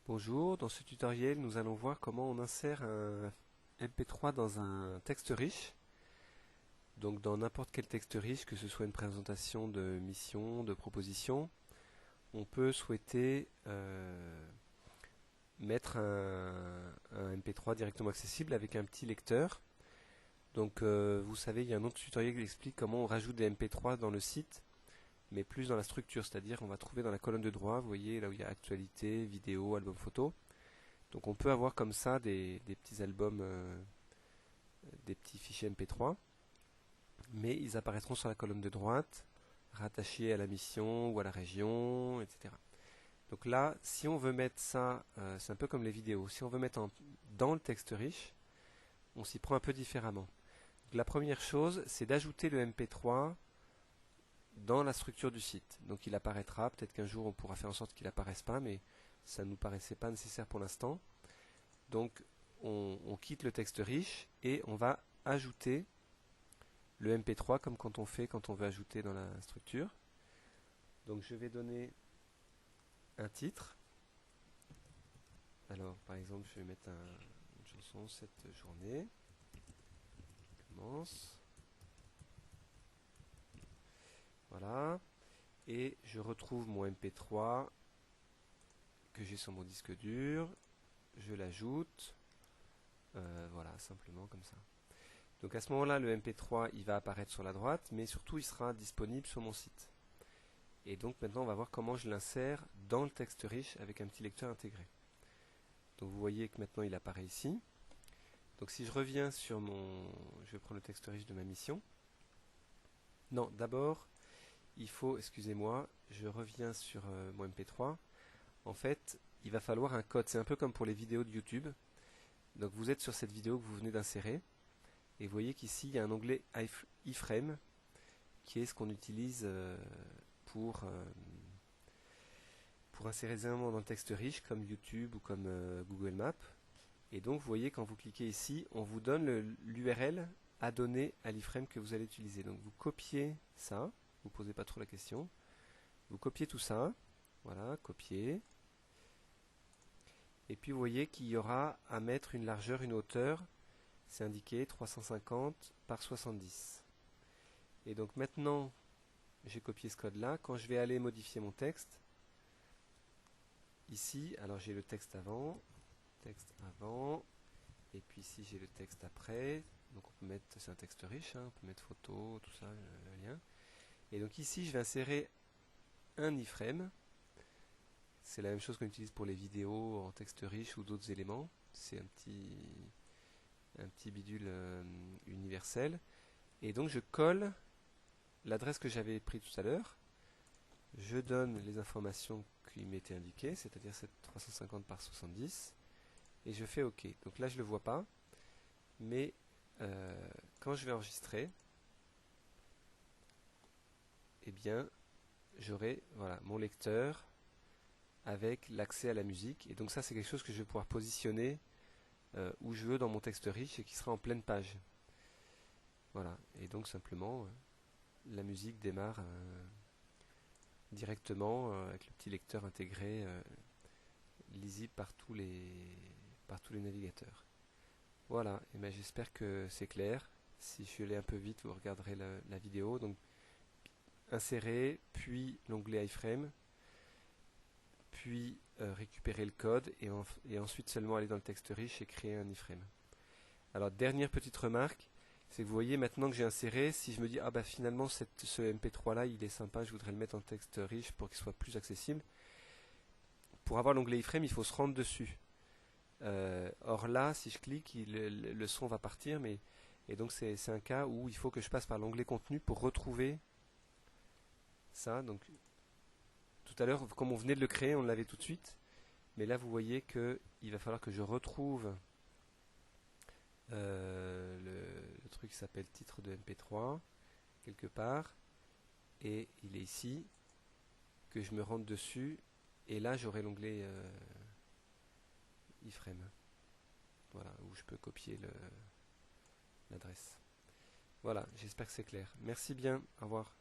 Bonjour, dans ce tutoriel nous allons voir comment on insère un MP3 dans un texte riche. Donc dans n'importe quel texte riche, que ce soit une présentation de mission, de proposition, on peut souhaiter mettre un MP3 directement accessible avec un petit lecteur. Donc vous savez, il y a un autre tutoriel qui explique comment on rajoute des MP3 dans le site, mais plus dans la structure, c'est-à-dire on va trouver dans la colonne de droit, vous voyez là où il y a actualité, vidéo, album photo. Donc on peut avoir comme ça des petits albums, des petits fichiers MP3, mais ils apparaîtront sur la colonne de droite, rattachés à la mission ou à la région, etc. Donc là, si on veut mettre ça, c'est un peu comme les vidéos, si on veut mettre dans le texte riche, on s'y prend un peu différemment. Donc la première chose, c'est d'ajouter le MP3 dans la structure du site. Donc il apparaîtra, peut-être qu'un jour on pourra faire en sorte qu'il apparaisse pas, mais ça ne nous paraissait pas nécessaire pour l'instant. Donc on quitte le texte riche et on va ajouter le MP3 comme quand on veut ajouter dans la structure. Donc je vais donner un titre. Alors par exemple je vais mettre une chanson cette journée. Commence. Voilà. Et je retrouve mon MP3 que j'ai sur mon disque dur. Je l'ajoute. Voilà, simplement comme ça. Donc à ce moment-là, le MP3 il va apparaître sur la droite, mais surtout il sera disponible sur mon site. Et donc maintenant on va voir comment je l'insère dans le texte riche avec un petit lecteur intégré. Donc vous voyez que maintenant il apparaît ici. Donc si je reviens sur je vais prendre le texte riche de ma mission. Non, d'abord il faut, excusez-moi, je reviens sur mon MP3. En fait, il va falloir un code. C'est un peu comme pour les vidéos de YouTube. Donc vous êtes sur cette vidéo que vous venez d'insérer. Et vous voyez qu'ici il y a un onglet iframe qui est ce qu'on utilise pour insérer des éléments dans le texte riche comme YouTube ou comme Google Maps. Et donc vous voyez quand vous cliquez ici, on vous donne l'URL à donner à l'iframe que vous allez utiliser. Donc vous copiez ça, vous ne posez pas trop la question. Vous copiez tout ça, voilà, copier. Et puis vous voyez qu'il y aura à mettre une largeur, une hauteur, c'est indiqué 350 par 70. Et donc maintenant, j'ai copié ce code-là. Quand je vais aller modifier mon texte, ici, alors j'ai le texte avant, et puis ici j'ai le texte après. Donc on peut mettre, c'est un texte riche, hein, on peut mettre photo, tout ça, le lien. Et donc ici, je vais insérer un iframe. C'est la même chose qu'on utilise pour les vidéos en texte riche ou d'autres éléments. C'est un petit bidule universel. Et donc je colle l'adresse que j'avais prise tout à l'heure. Je donne les informations qui m'étaient indiquées, c'est-à-dire cette 350 par 70. Et je fais OK. Donc là, je ne le vois pas. Mais quand je vais enregistrer, eh bien, j'aurai voilà, mon lecteur avec l'accès à la musique. Et donc ça, c'est quelque chose que je vais pouvoir positionner où je veux dans mon texte riche et qui sera en pleine page. Voilà. Et donc simplement, la musique démarre directement avec le petit lecteur intégré lisible par tous les navigateurs. Voilà, et ben j'espère que c'est clair. Si je suis allé un peu vite, vous regarderez la vidéo. Donc insérer, puis l'onglet iframe, puis récupérer le code et ensuite seulement aller dans le texte riche et créer un iframe. Alors dernière petite remarque, c'est que vous voyez maintenant que j'ai inséré, si je me dis ah bah finalement ce MP3 là il est sympa, je voudrais le mettre en texte riche pour qu'il soit plus accessible. Pour avoir l'onglet iframe, il faut se rendre dessus. Or là, si je clique, le son va partir, et donc c'est un cas où il faut que je passe par l'onglet contenu pour retrouver ça. Donc tout à l'heure, comme on venait de le créer, on l'avait tout de suite, mais là vous voyez que il va falloir que je retrouve le truc qui s'appelle titre de MP3 quelque part, et il est ici, que je me rende dessus, et là j'aurai l'onglet iframe. Voilà, où je peux copier l'adresse. Voilà, j'espère que c'est clair. Merci bien, au revoir.